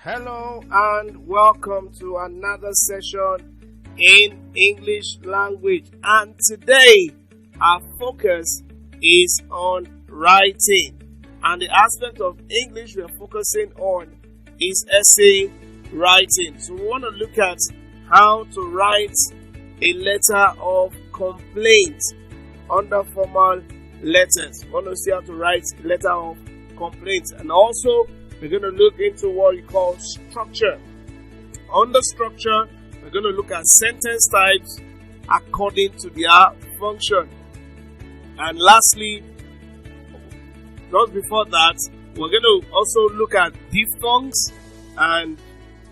Hello and welcome to another session in English language, and today our focus is on writing, and the aspect of English we are focusing on is essay writing. So we want to look at how to write a letter of complaint under formal letters. We want to see how to write a letter of complaint, and also we're going to look into what we call structure. Under structure, we're going to look at sentence types according to their function. And lastly, just before that, we're going to also look at diphthongs, and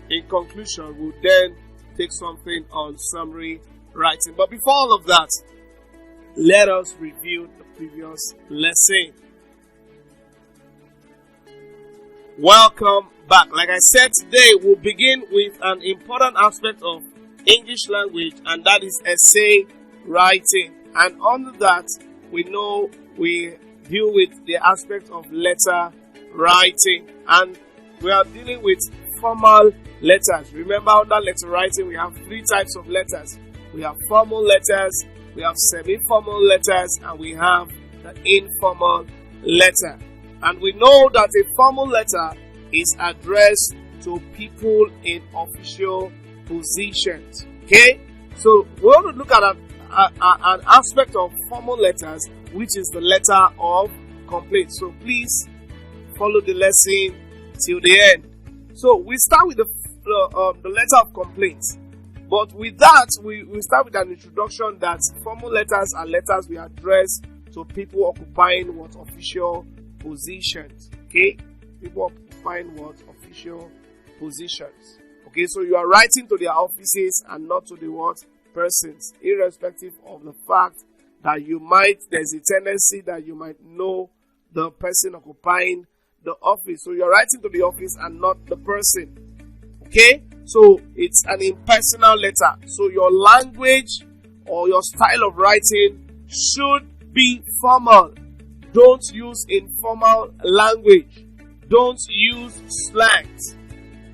in conclusion, we'll then take something on summary writing. But before all of that, let us review the previous lesson. Welcome back. Like I said, today we'll begin with an important aspect of English language, and that is essay writing. And under that, we know we deal with the aspect of letter writing, and we are dealing with formal letters. Remember, under letter writing, we have three types of letters. We have formal letters, we have semi-formal letters, and we have the informal letter. And we know that a formal letter is addressed to people in official positions. Okay? So we want to look at an aspect of formal letters, which is the letter of complaint. So please follow the lesson till the end. So we start with the letter of complaint. But with that, we start with an introduction that formal letters are letters we address to people occupying what official positions. Okay, people occupying what official positions. Okay, so you are writing to their offices and not to the what persons, irrespective of the fact that there's a tendency that you might know the person occupying the office. So you are writing to the office and not the person. Okay, so it's an impersonal letter. So your language or your style of writing should be formal. Don't use informal language. Don't use slangs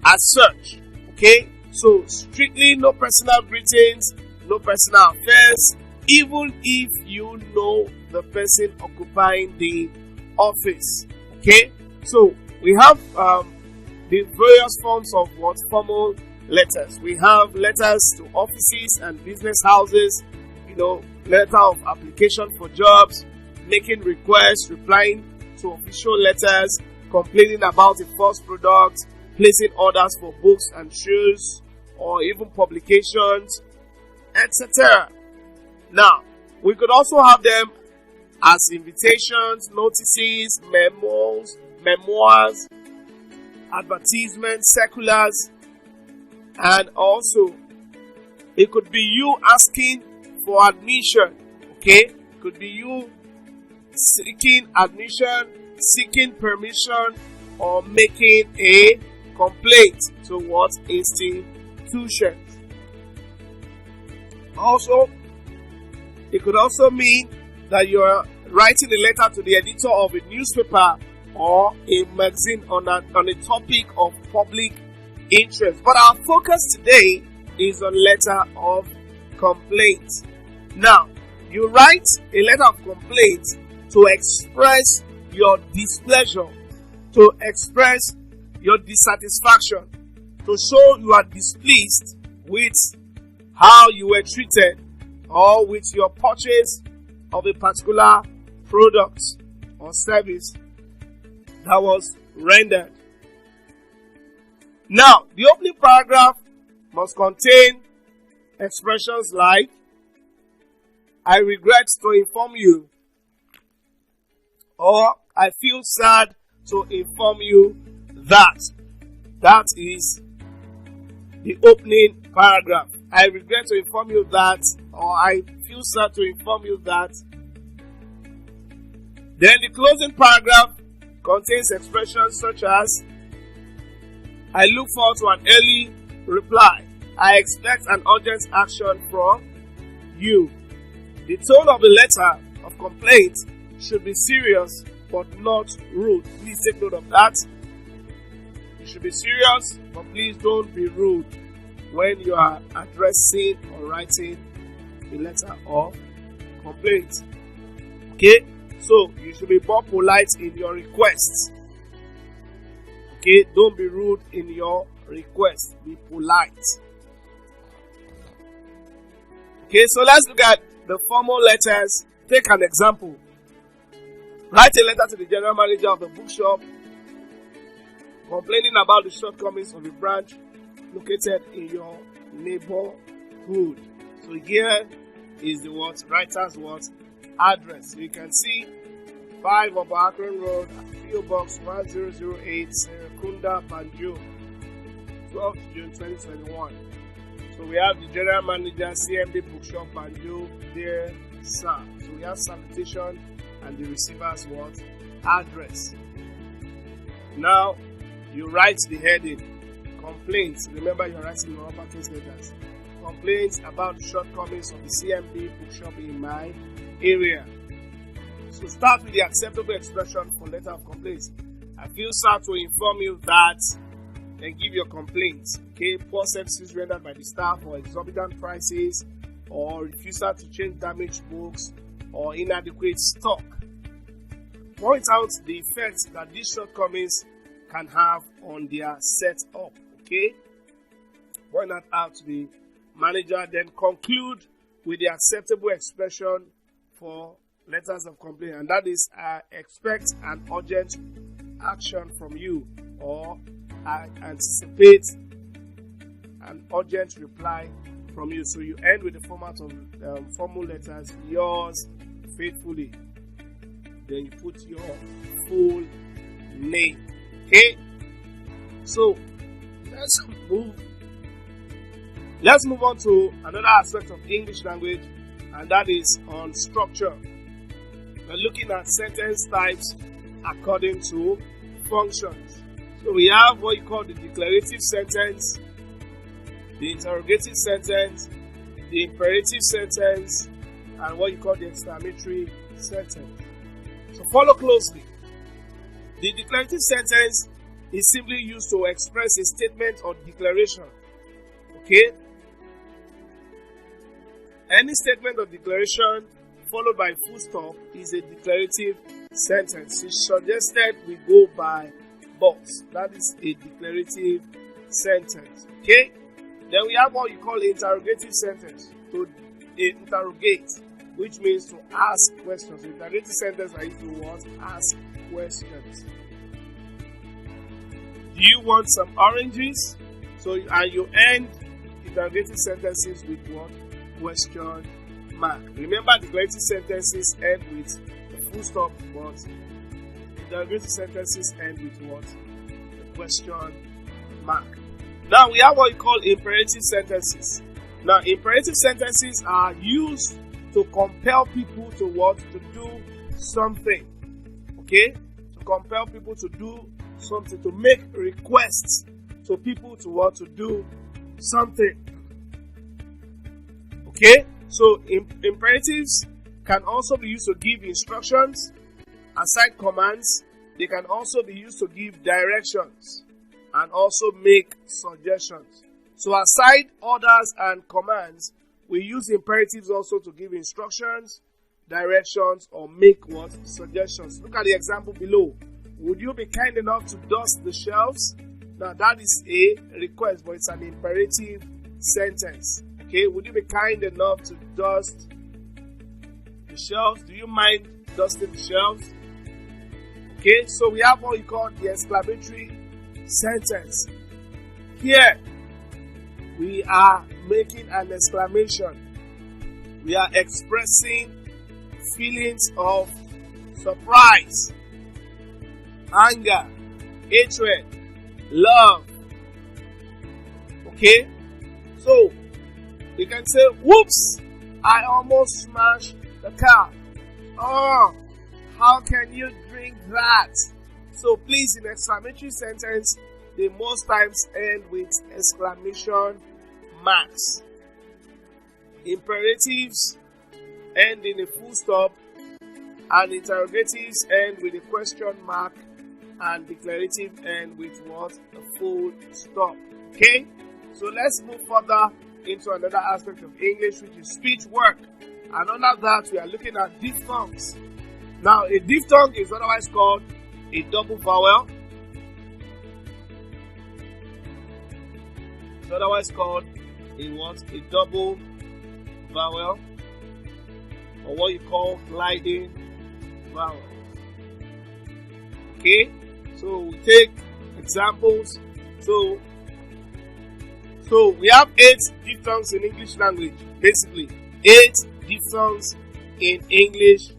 as such. Okay? So strictly no personal greetings, no personal affairs, even if you know the person occupying the office. Okay? So we have the various forms of what formal letters. We have letters to offices and business houses, letter of application for jobs, making requests, replying to official letters, complaining about a false product, placing orders for books and shoes, or even publications, etc. Now, we could also have them as invitations, notices, memoirs, advertisements, circulars, and also it could be you asking for admission. Okay, it could be you seeking admission, seeking permission, or making a complaint to what institution. Also, it could also mean that you are writing a letter to the editor of a newspaper or a magazine on a topic of public interest. But our focus today is on letter of complaint. Now, you write a letter of complaint to express your displeasure, to express your dissatisfaction, to show you are displeased with how you were treated or with your purchase of a particular product or service that was rendered. Now, the opening paragraph must contain expressions like, I regret to inform you, or I feel sad to inform you that. That is the opening paragraph. I regret to inform you that, or I feel sad to inform you that. Then the closing paragraph contains expressions such as, I look forward to an early reply. I expect an urgent action from you. The tone of the letter of complaint should be serious but not rude. Please take note of that. should be serious, but please don't be rude when you are addressing or writing a letter of complaint. Okay, so you should be more polite in your requests. Okay, don't be rude in your request. Be polite. Okay, so let's look at the formal letters. Take an example. Write a letter to the general manager of the bookshop complaining about the shortcomings of a branch located in your neighborhood. So here is the writer's address. So you can see 5 of Akron Road, PO Box 1008, Serekunda, Banjo, 12th June 2021. So we have the general manager, CMD Bookshop, Banjo, there, sir. So we have salutation and the receiver's address. Now you write the heading, complaints. Remember, you're writing your uppercase letters. Complaints about the shortcomings of the CMD bookshop in my area. So start with the acceptable expression for letter of complaints. I feel sad to inform you that, and give your complaints. Okay, poor services rendered by the staff, or exorbitant prices, or refusal to change damaged books, or inadequate stock. Point out the effects that these shortcomings can have on their setup. Okay, point that out to the manager, then conclude with the acceptable expression for letters of complaint, and that is, I expect an urgent action from you, or I anticipate an urgent reply from you. So you end with the format of formal letters, yours faithfully. Then you put your full name. Okay, so let's move on to another aspect of English language, and that is on structure. We're looking at sentence types according to functions. So we have what you call the declarative sentence, the interrogative sentence, the imperative sentence, and what you call the exclamatory sentence. So follow closely. The declarative sentence is simply used to express a statement or declaration. Okay? Any statement or declaration followed by full stop is a declarative sentence. It's suggested we go by box. That is a declarative sentence. Okay? Then we have what you call interrogative sentence. To interrogate, which means to ask questions. Interrogative sentence are used to ask questions. Do you want some oranges? So, and you end interrogative sentences with what? Question mark. Remember, declarative sentences end with a full stop, but interrogative sentences end with what? A question mark. Now we have what we call imperative sentences. Now, imperative sentences are used to compel people to what? To do something. Okay? To compel people to do something, to make requests to people to what? To do something. Okay? So imperatives can also be used to give instructions, assign commands. They can also be used to give directions and also make suggestions. So aside orders and commands, we use imperatives also to give instructions, directions, or make what? Suggestions. Look at the example below. Would you be kind enough to dust the shelves? Now that is a request, but it's an imperative sentence. Okay, would you be kind enough to dust the shelves? Do you mind dusting the shelves? Okay, so we have what you call the exclamatory sentence. Here, we are making an exclamation. We are expressing feelings of surprise, anger, hatred, love. Okay, so you can say, whoops, I almost smashed the car. Oh, how can you drink that? So please, in exclamatory sentence, they most times end with exclamation marks. Imperatives end in a full stop, and interrogatives end with a question mark and declarative end with what? A full stop. Okay? So let's move further into another aspect of English, which is speech work. And under that, we are looking at diphthongs. Now, a diphthong is otherwise called a double vowel. It's otherwise called a what? A double vowel, or what you call gliding vowel. Okay, so we take examples. So we have 8 diphthongs in English language. Basically, 8 diphthongs in English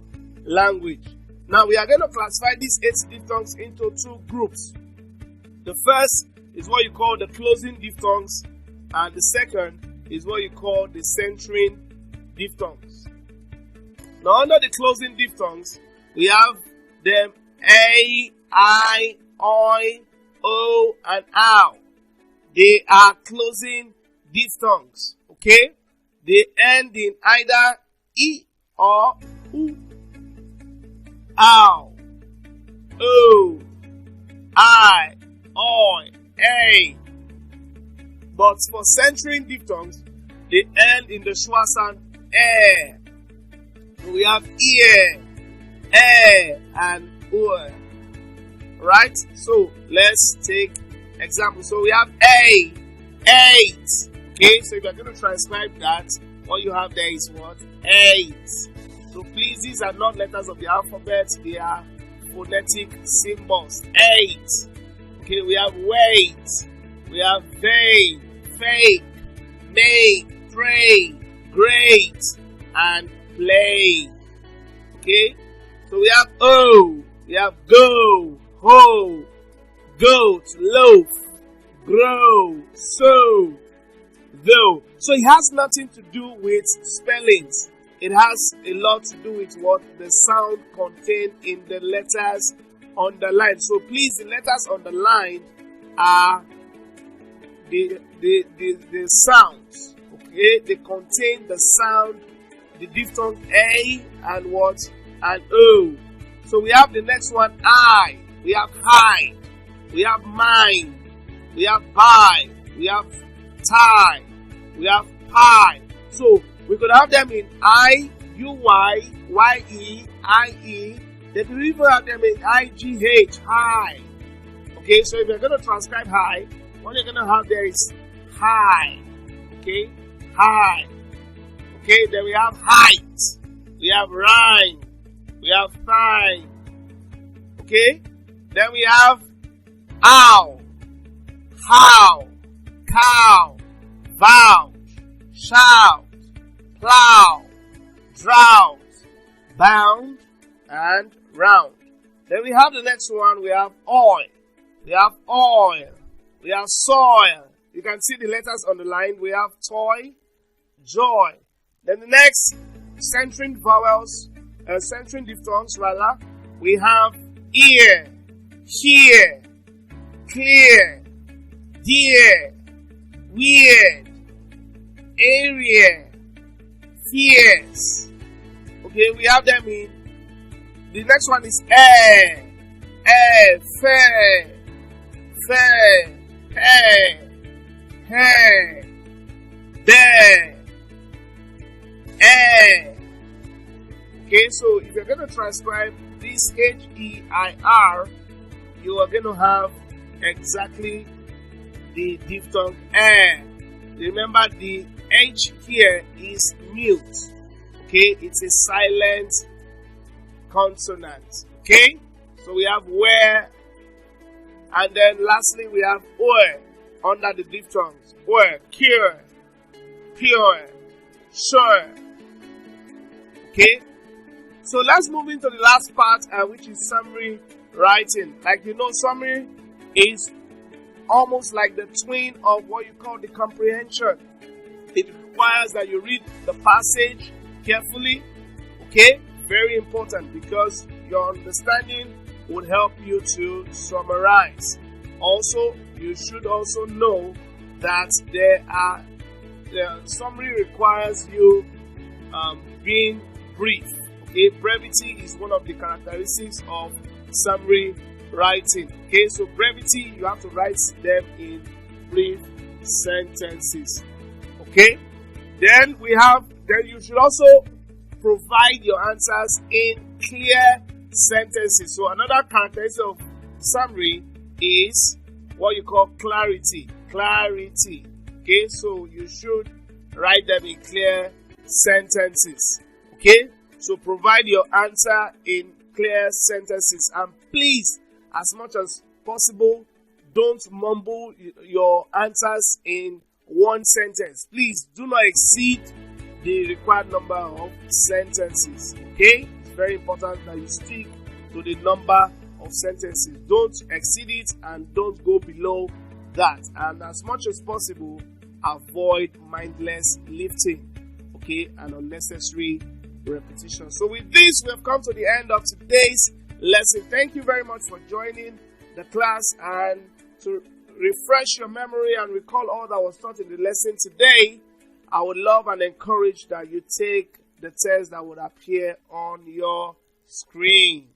language. Now we are going to classify these 8 diphthongs into 2 groups. The first is what you call the closing diphthongs, and the second is what you call the centering diphthongs. Now under the closing diphthongs, we have them A, I, Oi, O, and Ow. They are closing diphthongs. Okay? They end in either E or U. Ow, O, I, Oi, A. But for centering diphthongs, they end in the schwa sound E. So we have ear, E, and O. Right? So let's take example. So we have A, 8. Okay, so if you're going to transcribe that, what you have there is what? 8. So please, these are not letters of the alphabet, they are phonetic symbols. 8. Okay, we have wait, we have vain, fake, make, pray, great, and play. Okay, so we have O, we have go, ho, goat, loaf, grow, sow, though. So it has nothing to do with spellings. It has a lot to do with what the sound contained in the letters underlined. So please, the letters underlined are the sounds. Okay, they contain the sound, the diphthong A and what? And O. So we have the next one, I. We have high. We have mind. We have buy. We have tie. We have pie. So we could have them in I, U, Y, Y, E, I, E. Then we even have them in I, G, H, high. Okay, so if you're going to transcribe high, what you're going to have there is high. Okay, high. Okay, then we have height. We have rhyme. We have thigh. Okay, then we have ow, how, cow, vouch, shout, plow, drought, bound, and round. Then we have the next one. We have oil. We have oil. We have soil. You can see the letters on the line. We have toy, joy. Then the next centering vowels, centering diphthongs rather, we have ear, hear, clear, dear, weird, area, fierce. Okay, we have them in. The next one is fair, fair, hair, bear, air. Okay, so if you're going to transcribe this H-E-I-R, you are going to have exactly the diphthong air. Remember, the H here is mute. Okay, it's a silent consonant. Okay, so we have where, and then lastly we have or under the diphthongs. Or, cure, pure, sure. Okay, so let's move into the last part, which is summary writing. Like you know, summary is almost like the twin of what you call the comprehension. It requires that you read the passage carefully. Okay, very important, because your understanding would help you to summarize. Also, you should also know that the summary requires you being brief. Okay, brevity is one of the characteristics of summary writing. Okay, so brevity, you have to write them in brief sentences. Okay, then you should also provide your answers in clear sentences. So another characteristic of summary is what you call clarity. Clarity. Okay, so you should write them in clear sentences. Okay, so provide your answer in clear sentences, and please, as much as possible, don't mumble your answers in one sentence. Please do not exceed the required number of sentences. Okay, it's very important that you stick to the number of sentences. Don't exceed it and don't go below that. And as much as possible, avoid mindless lifting, okay, and unnecessary repetition. So with this, we have come to the end of today's lesson. Thank you very much for joining the class, and to refresh your memory and recall all that was taught in the lesson today, I would love and encourage that you take the test that would appear on your screen.